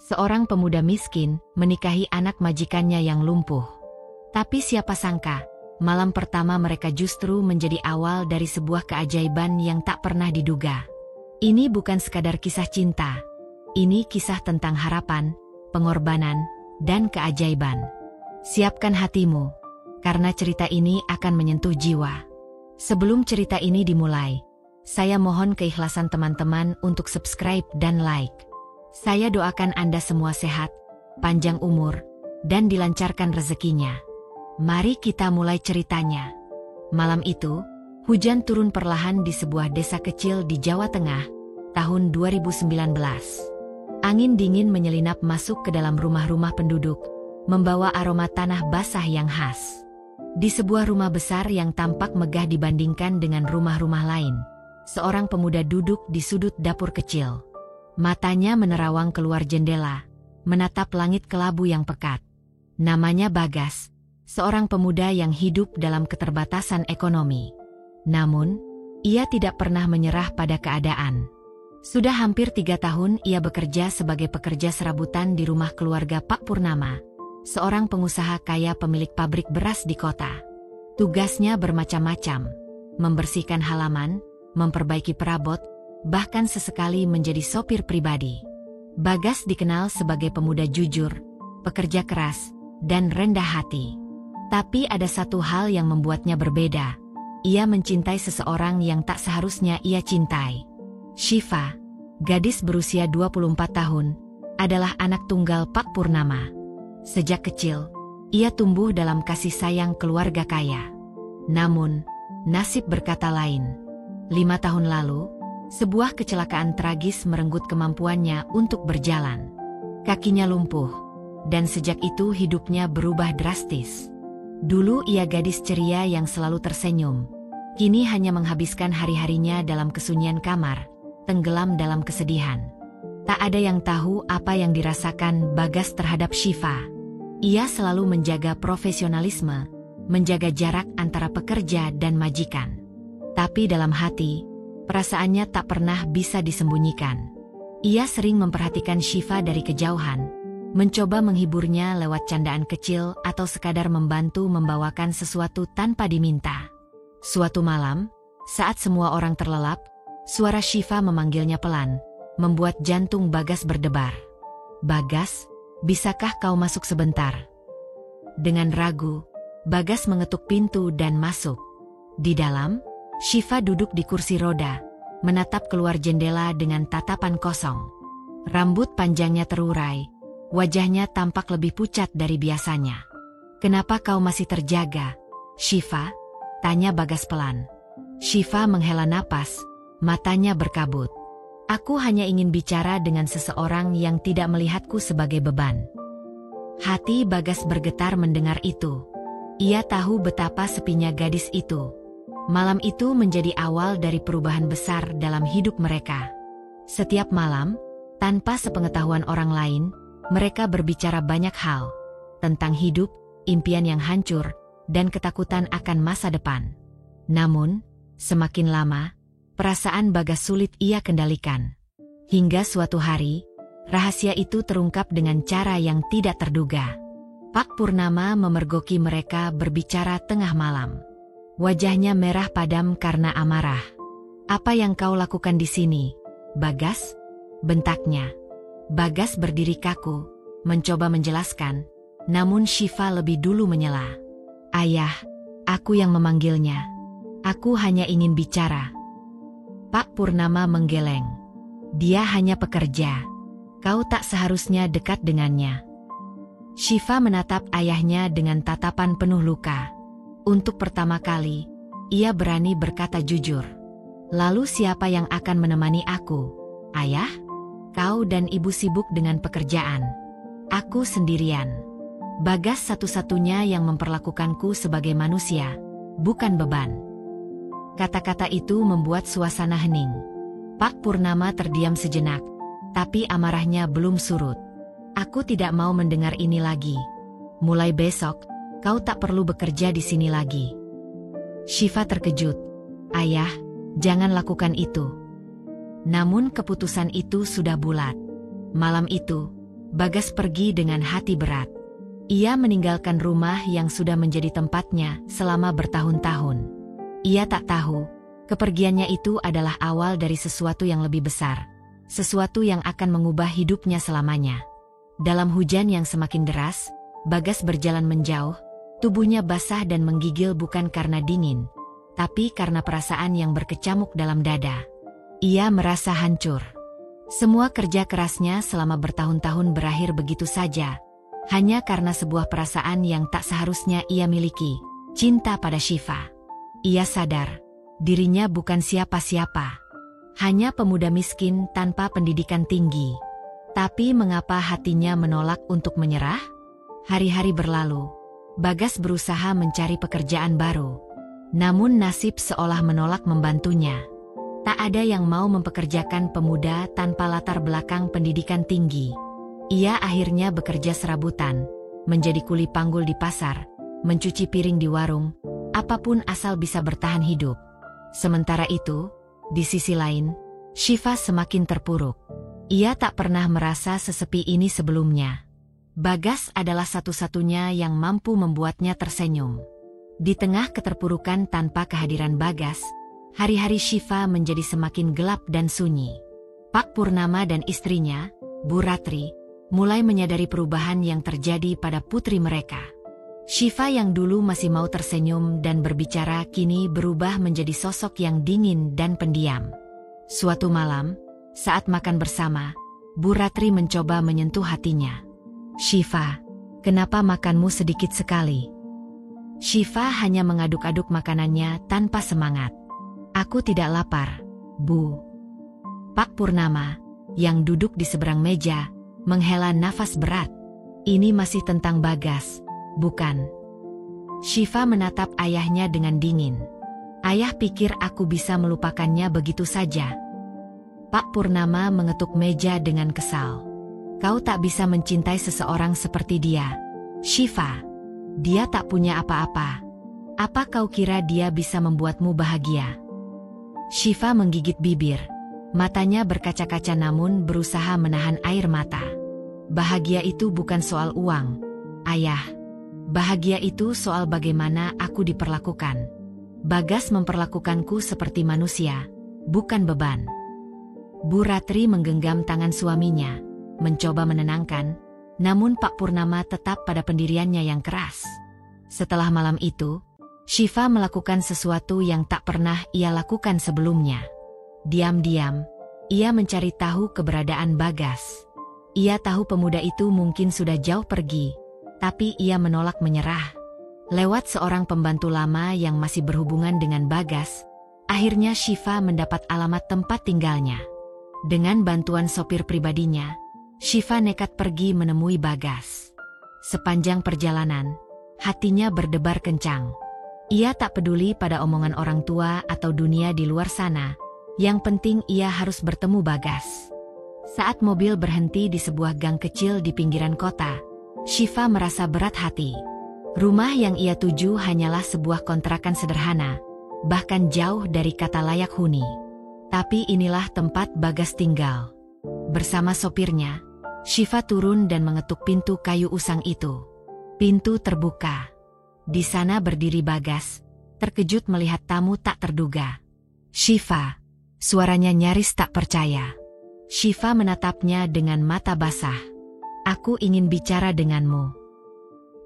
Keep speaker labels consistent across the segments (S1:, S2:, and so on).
S1: Seorang pemuda miskin menikahi anak majikannya yang lumpuh. Tapi siapa sangka, malam pertama mereka justru menjadi awal dari sebuah keajaiban yang tak pernah diduga. Ini bukan sekadar kisah cinta. Ini kisah tentang harapan, pengorbanan, dan keajaiban. Siapkan hatimu, karena cerita ini akan menyentuh jiwa. Sebelum cerita ini dimulai, saya mohon keikhlasan teman-teman untuk subscribe dan like. Saya doakan Anda semua sehat, panjang umur, dan dilancarkan rezekinya. Mari kita mulai ceritanya. Malam itu, hujan turun perlahan di sebuah desa kecil di Jawa Tengah, tahun 2019. Angin dingin menyelinap masuk ke dalam rumah-rumah penduduk, membawa aroma tanah basah yang khas. Di sebuah rumah besar yang tampak megah dibandingkan dengan rumah-rumah lain, seorang pemuda duduk di sudut dapur kecil. Matanya menerawang keluar jendela, menatap langit kelabu yang pekat. Namanya Bagas, seorang pemuda yang hidup dalam keterbatasan ekonomi. Namun, ia tidak pernah menyerah pada keadaan. Sudah hampir 3 tahun ia bekerja sebagai pekerja serabutan di rumah keluarga Pak Purnama, seorang pengusaha kaya pemilik pabrik beras di kota. Tugasnya bermacam-macam, membersihkan halaman, memperbaiki perabot, bahkan sesekali menjadi sopir pribadi. Bagas dikenal sebagai pemuda jujur, pekerja keras, dan rendah hati. Tapi ada satu hal yang membuatnya berbeda. Ia mencintai seseorang yang tak seharusnya ia cintai. Syifa, gadis berusia 24 tahun, adalah anak tunggal Pak Purnama. Sejak kecil, ia tumbuh dalam kasih sayang keluarga kaya. Namun, nasib berkata lain. 5 tahun lalu, sebuah kecelakaan tragis merenggut kemampuannya untuk berjalan. Kakinya lumpuh, dan sejak itu hidupnya berubah drastis. Dulu ia gadis ceria yang selalu tersenyum. Kini hanya menghabiskan hari-harinya dalam kesunyian kamar, tenggelam dalam kesedihan. Tak ada yang tahu apa yang dirasakan Bagas terhadap Syifa. Ia selalu menjaga profesionalisme, menjaga jarak antara pekerja dan majikan. Tapi dalam hati, perasaannya tak pernah bisa disembunyikan. Ia sering memperhatikan Syifa dari kejauhan, mencoba menghiburnya lewat candaan kecil atau sekadar membantu membawakan sesuatu tanpa diminta. Suatu malam, saat semua orang terlelap, suara Syifa memanggilnya pelan, membuat jantung Bagas berdebar. "Bagas, bisakah kau masuk sebentar?" Dengan ragu, Bagas mengetuk pintu dan masuk. Di dalam, Syifa duduk di kursi roda, menatap keluar jendela dengan tatapan kosong. Rambut panjangnya terurai, wajahnya tampak lebih pucat dari biasanya. "Kenapa kau masih terjaga, Syifa?" tanya Bagas pelan. Syifa menghela napas, matanya berkabut. "Aku hanya ingin bicara dengan seseorang yang tidak melihatku sebagai beban." Hati Bagas bergetar mendengar itu. Ia tahu betapa sepinya gadis itu. Malam itu menjadi awal dari perubahan besar dalam hidup mereka. Setiap malam, tanpa sepengetahuan orang lain, mereka berbicara banyak hal. Tentang hidup, impian yang hancur, dan ketakutan akan masa depan. Namun, semakin lama, perasaan Bagas sulit ia kendalikan. Hingga suatu hari, rahasia itu terungkap dengan cara yang tidak terduga. Pak Purnama memergoki mereka berbicara tengah malam. Wajahnya merah padam karena amarah. "Apa yang kau lakukan di sini, Bagas?" bentaknya. Bagas berdiri kaku, mencoba menjelaskan, namun Syifa lebih dulu menyela. "Ayah, aku yang memanggilnya. Aku hanya ingin bicara." Pak Purnama menggeleng. "Dia hanya pekerja. Kau tak seharusnya dekat dengannya." Syifa menatap ayahnya dengan tatapan penuh luka. Untuk pertama kali, ia berani berkata jujur. "Lalu siapa yang akan menemani aku, Ayah?" "Kau dan ibu sibuk dengan pekerjaan. Aku sendirian. Bagas satu-satunya yang memperlakukanku sebagai manusia, bukan beban." Kata-kata itu membuat suasana hening. Pak Purnama terdiam sejenak, tapi amarahnya belum surut. "Aku tidak mau mendengar ini lagi. Mulai besok, kau tak perlu bekerja di sini lagi." Syifa terkejut. "Ayah, jangan lakukan itu." Namun keputusan itu sudah bulat. Malam itu, Bagas pergi dengan hati berat. Ia meninggalkan rumah yang sudah menjadi tempatnya selama bertahun-tahun. Ia tak tahu, kepergiannya itu adalah awal dari sesuatu yang lebih besar. Sesuatu yang akan mengubah hidupnya selamanya. Dalam hujan yang semakin deras, Bagas berjalan menjauh, tubuhnya basah dan menggigil bukan karena dingin, tapi karena perasaan yang berkecamuk dalam dada. Ia merasa hancur. Semua kerja kerasnya selama bertahun-tahun berakhir begitu saja, hanya karena sebuah perasaan yang tak seharusnya ia miliki, cinta pada Syifa. Ia sadar, dirinya bukan siapa-siapa. Hanya pemuda miskin tanpa pendidikan tinggi. Tapi mengapa hatinya menolak untuk menyerah? Hari-hari berlalu. Bagas berusaha mencari pekerjaan baru. Namun nasib seolah menolak membantunya. Tak ada yang mau mempekerjakan pemuda tanpa latar belakang pendidikan tinggi. Ia akhirnya bekerja serabutan, menjadi kuli panggul di pasar, mencuci piring di warung, apapun asal bisa bertahan hidup. Sementara itu, di sisi lain, Syifa semakin terpuruk. Ia tak pernah merasa sesepi ini sebelumnya. Bagas adalah satu-satunya yang mampu membuatnya tersenyum. Di tengah keterpurukan tanpa kehadiran Bagas, hari-hari Syifa menjadi semakin gelap dan sunyi. Pak Purnama dan istrinya, Bu Ratri, mulai menyadari perubahan yang terjadi pada putri mereka. Syifa yang dulu masih mau tersenyum dan berbicara kini berubah menjadi sosok yang dingin dan pendiam. Suatu malam, saat makan bersama, Bu Ratri mencoba menyentuh hatinya. "Syifa, kenapa makanmu sedikit sekali?" Syifa hanya mengaduk-aduk makanannya tanpa semangat. "Aku tidak lapar, Bu." Pak Purnama, yang duduk di seberang meja, menghela nafas berat. "Ini masih tentang Bagas, bukan?" Syifa menatap ayahnya dengan dingin. "Ayah pikir aku bisa melupakannya begitu saja?" Pak Purnama mengetuk meja dengan kesal. "Kau tak bisa mencintai seseorang seperti dia, Syifa. Dia tak punya apa-apa. Apa kau kira dia bisa membuatmu bahagia?" Syifa menggigit bibir. Matanya berkaca-kaca namun berusaha menahan air mata. "Bahagia itu bukan soal uang, Ayah. Bahagia itu soal bagaimana aku diperlakukan. Bagas memperlakukanku seperti manusia, bukan beban." Bu Ratri menggenggam tangan suaminya, mencoba menenangkan, namun Pak Purnama tetap pada pendiriannya yang keras. Setelah malam itu, Syifa melakukan sesuatu yang tak pernah ia lakukan sebelumnya. Diam-diam, ia mencari tahu keberadaan Bagas. Ia tahu pemuda itu mungkin sudah jauh pergi, tapi ia menolak menyerah. Lewat seorang pembantu lama yang masih berhubungan dengan Bagas, akhirnya Syifa mendapat alamat tempat tinggalnya. Dengan bantuan sopir pribadinya, Syifa nekat pergi menemui Bagas. Sepanjang perjalanan, hatinya berdebar kencang. Ia tak peduli pada omongan orang tua atau dunia di luar sana, yang penting ia harus bertemu Bagas. Saat mobil berhenti di sebuah gang kecil di pinggiran kota, Syifa merasa berat hati. Rumah yang ia tuju hanyalah sebuah kontrakan sederhana, bahkan jauh dari kata layak huni. Tapi inilah tempat Bagas tinggal. Bersama sopirnya, Syifa turun dan mengetuk pintu kayu usang itu. Pintu terbuka. Di sana berdiri Bagas, terkejut melihat tamu tak terduga. "Syifa," suaranya nyaris tak percaya. Syifa menatapnya dengan mata basah. "Aku ingin bicara denganmu."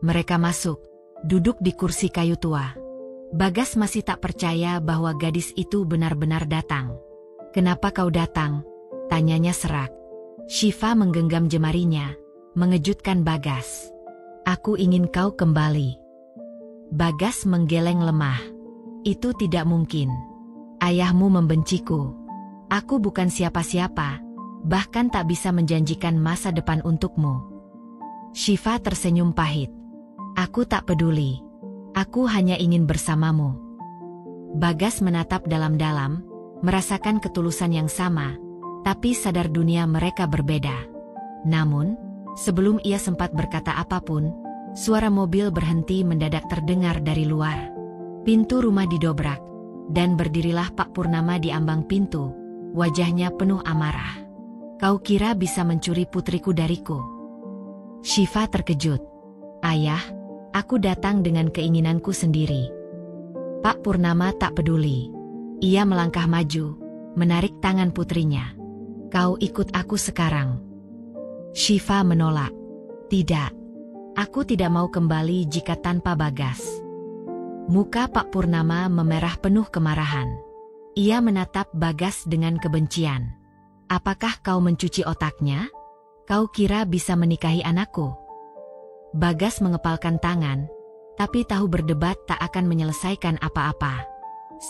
S1: Mereka masuk, duduk di kursi kayu tua. Bagas masih tak percaya bahwa gadis itu benar-benar datang. "Kenapa kau datang?" tanyanya serak. Syifa menggenggam jemarinya, mengejutkan Bagas. "Aku ingin kau kembali." Bagas menggeleng lemah. "Itu tidak mungkin. Ayahmu membenciku. Aku bukan siapa-siapa, bahkan tak bisa menjanjikan masa depan untukmu." Syifa tersenyum pahit. "Aku tak peduli. Aku hanya ingin bersamamu." Bagas menatap dalam-dalam, merasakan ketulusan yang sama, tapi sadar dunia mereka berbeda. Namun, sebelum ia sempat berkata apapun, suara mobil berhenti mendadak terdengar dari luar. Pintu rumah didobrak, dan berdirilah Pak Purnama di ambang pintu, wajahnya penuh amarah. "Kau kira bisa mencuri putriku dariku? Syifa terkejut. Ayah, aku datang dengan keinginanku sendiri. Pak Purnama tak peduli. Ia melangkah maju, menarik tangan putrinya. Kau ikut aku sekarang. Syifa menolak. Tidak. Aku tidak mau kembali jika tanpa Bagas. Muka Pak Purnama memerah penuh kemarahan. Ia menatap Bagas dengan kebencian. Apakah kau mencuci otaknya? Kau kira bisa menikahi anakku? Bagas mengepalkan tangan, tapi tahu berdebat tak akan menyelesaikan apa-apa.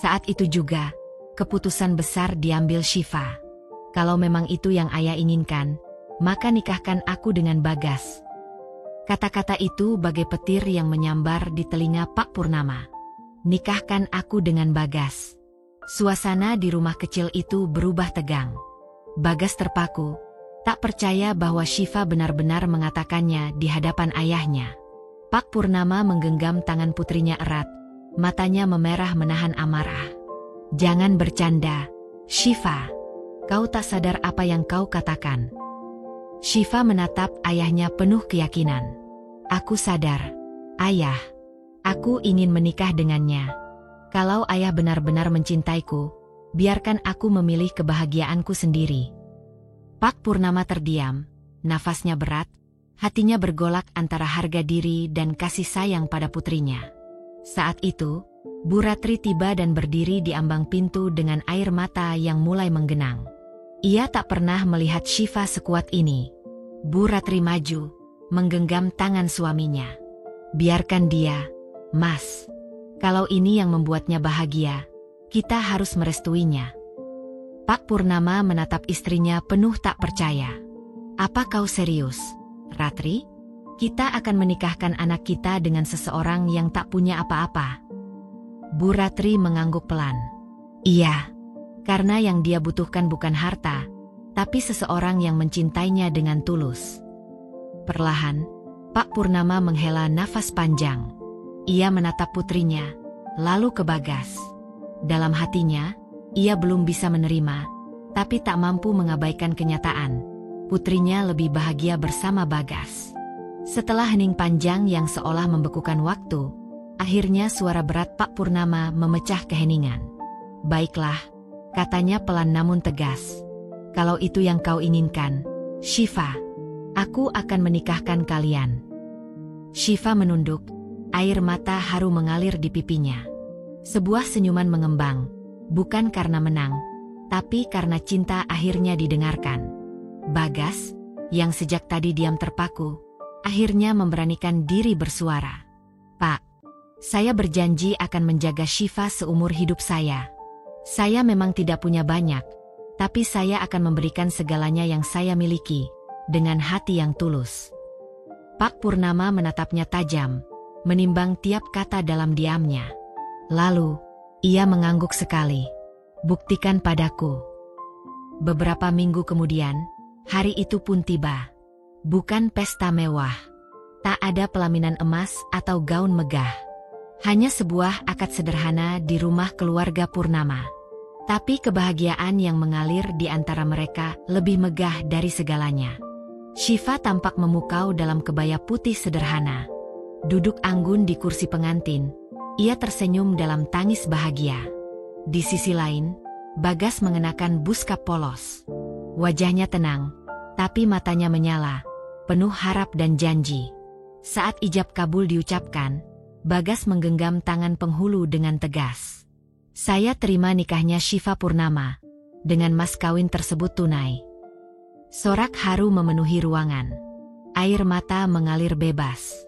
S1: Saat itu juga, keputusan besar diambil Syifa. Kalau memang itu yang ayah inginkan, maka nikahkan aku dengan Bagas. Kata-kata itu bagai petir yang menyambar di telinga Pak Purnama. Nikahkan aku dengan Bagas. Suasana di rumah kecil itu berubah tegang. Bagas terpaku, tak percaya bahwa Syifa benar-benar mengatakannya di hadapan ayahnya. Pak Purnama menggenggam tangan putrinya erat, matanya memerah menahan amarah. Jangan bercanda, Syifa. Kau tak sadar apa yang kau katakan. Syifa menatap ayahnya penuh keyakinan. Aku sadar, ayah. Aku ingin menikah dengannya. Kalau ayah benar-benar mencintaiku, biarkan aku memilih kebahagiaanku sendiri. Pak Purnama terdiam, nafasnya berat, hatinya bergolak antara harga diri dan kasih sayang pada putrinya. Saat itu, Bu Ratri tiba dan berdiri di ambang pintu dengan air mata yang mulai menggenang. Ia tak pernah melihat Syifa sekuat ini. Bu Ratri maju, menggenggam tangan suaminya. Biarkan dia, Mas. Kalau ini yang membuatnya bahagia, kita harus merestuinya. Pak Purnama menatap istrinya penuh tak percaya. Apa kau serius, Ratri? Kita akan menikahkan anak kita dengan seseorang yang tak punya apa-apa. Bu Ratri mengangguk pelan. Iya, karena yang dia butuhkan bukan harta, tapi seseorang yang mencintainya dengan tulus. Perlahan, Pak Purnama menghela nafas panjang. Ia menatap putrinya, lalu ke Bagas. Dalam hatinya, ia belum bisa menerima, tapi tak mampu mengabaikan kenyataan. Putrinya lebih bahagia bersama Bagas. Setelah hening panjang yang seolah membekukan waktu, akhirnya suara berat Pak Purnama memecah keheningan. Baiklah, katanya pelan namun tegas. Kalau itu yang kau inginkan, Syifa, aku akan menikahkan kalian. Syifa menunduk, air mata haru mengalir di pipinya. Sebuah senyuman mengembang, bukan karena menang, tapi karena cinta akhirnya didengarkan. Bagas, yang sejak tadi diam terpaku, akhirnya memberanikan diri bersuara. Pak, saya berjanji akan menjaga Syifa seumur hidup saya. Saya memang tidak punya banyak, tapi saya akan memberikan segalanya yang saya miliki, dengan hati yang tulus. Pak Purnama menatapnya tajam, menimbang tiap kata dalam diamnya. Lalu, ia mengangguk sekali. Buktikan padaku. Beberapa minggu kemudian, hari itu pun tiba. Bukan pesta mewah. Tak ada pelaminan emas atau gaun megah. Hanya sebuah akad sederhana di rumah keluarga Purnama. Tapi kebahagiaan yang mengalir di antara mereka lebih megah dari segalanya. Syifa tampak memukau dalam kebaya putih sederhana. Duduk anggun di kursi pengantin, ia tersenyum dalam tangis bahagia. Di sisi lain, Bagas mengenakan buskap polos. Wajahnya tenang, tapi matanya menyala, penuh harap dan janji. Saat ijab kabul diucapkan, Bagas menggenggam tangan penghulu dengan tegas. Saya terima nikahnya Syifa Purnama. Dengan mas kawin tersebut tunai. Sorak haru memenuhi ruangan. Air mata mengalir bebas.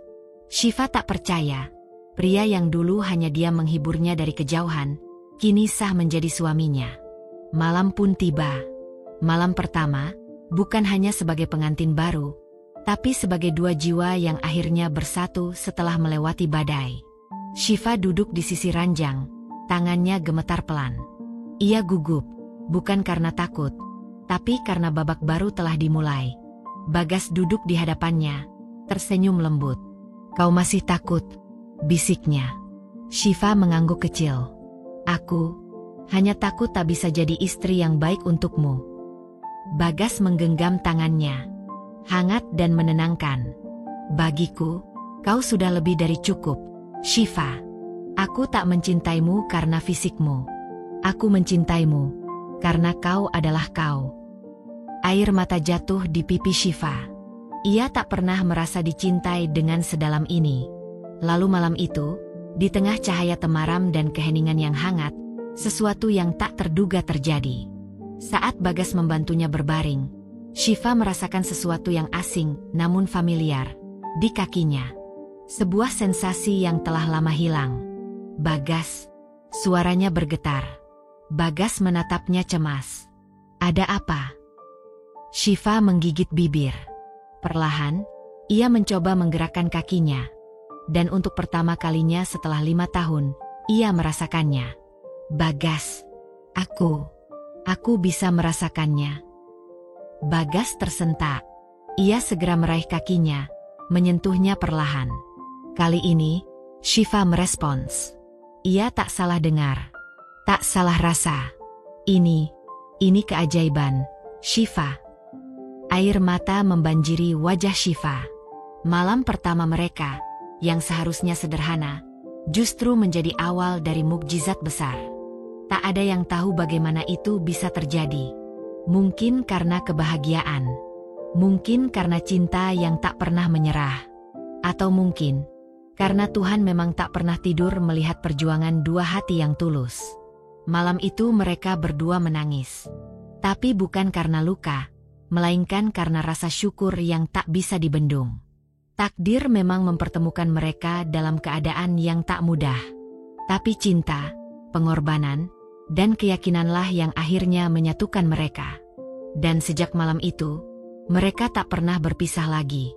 S1: Syifa tak percaya. Pria yang dulu hanya diam menghiburnya dari kejauhan, kini sah menjadi suaminya. Malam pun tiba. Malam pertama, bukan hanya sebagai pengantin baru, tapi sebagai dua jiwa yang akhirnya bersatu setelah melewati badai. Syifa duduk di sisi ranjang, tangannya gemetar pelan. Ia gugup, bukan karena takut, tapi karena babak baru telah dimulai. Bagas duduk di hadapannya, tersenyum lembut. Kau masih takut? Bisiknya. Syifa mengangguk kecil. Aku hanya takut tak bisa jadi istri yang baik untukmu. Bagas menggenggam tangannya, hangat dan menenangkan. Bagiku, kau sudah lebih dari cukup, Shiva. Aku tak mencintaimu karena fisikmu. Aku mencintaimu karena kau adalah kau. Air mata jatuh di pipi Shiva. Ia tak pernah merasa dicintai dengan sedalam ini. Lalu malam itu, di tengah cahaya temaram dan keheningan yang hangat, sesuatu yang tak terduga terjadi. Saat Bagas membantunya berbaring, Shiva merasakan sesuatu yang asing namun familiar di kakinya. Sebuah sensasi yang telah lama hilang. Bagas, suaranya bergetar. Bagas menatapnya cemas. Ada apa? Shiva menggigit bibir. Perlahan, ia mencoba menggerakkan kakinya. Dan untuk pertama kalinya setelah 5 tahun, ia merasakannya. Bagas, aku bisa merasakannya. Bagas tersentak. Ia segera meraih kakinya, menyentuhnya perlahan. Kali ini, Shiva merespons. Ia tak salah dengar, tak salah rasa. Ini keajaiban, Shiva. Air mata membanjiri wajah Shiva. Malam pertama mereka, yang seharusnya sederhana, justru menjadi awal dari mukjizat besar. Tak ada yang tahu bagaimana itu bisa terjadi. Mungkin karena kebahagiaan. Mungkin karena cinta yang tak pernah menyerah. Atau mungkin karena Tuhan memang tak pernah tidur melihat perjuangan dua hati yang tulus. Malam itu mereka berdua menangis. Tapi bukan karena luka, melainkan karena rasa syukur yang tak bisa dibendung. Takdir memang mempertemukan mereka dalam keadaan yang tak mudah. Tapi cinta, pengorbanan, dan keyakinanlah yang akhirnya menyatukan mereka. Dan sejak malam itu, mereka tak pernah berpisah lagi.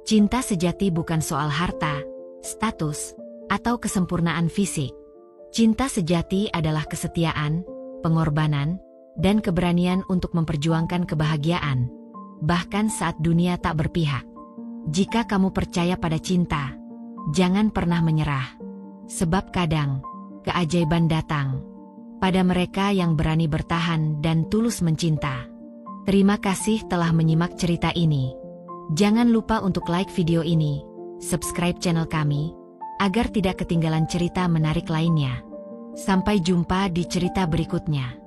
S1: Cinta sejati bukan soal harta, status, atau kesempurnaan fisik. Cinta sejati adalah kesetiaan, pengorbanan, dan keberanian untuk memperjuangkan kebahagiaan, bahkan saat dunia tak berpihak. Jika kamu percaya pada cinta, jangan pernah menyerah. Sebab kadang, keajaiban datang pada mereka yang berani bertahan dan tulus mencinta. Terima kasih telah menyimak cerita ini. Jangan lupa untuk like video ini, subscribe channel kami, agar tidak ketinggalan cerita menarik lainnya. Sampai jumpa di cerita berikutnya.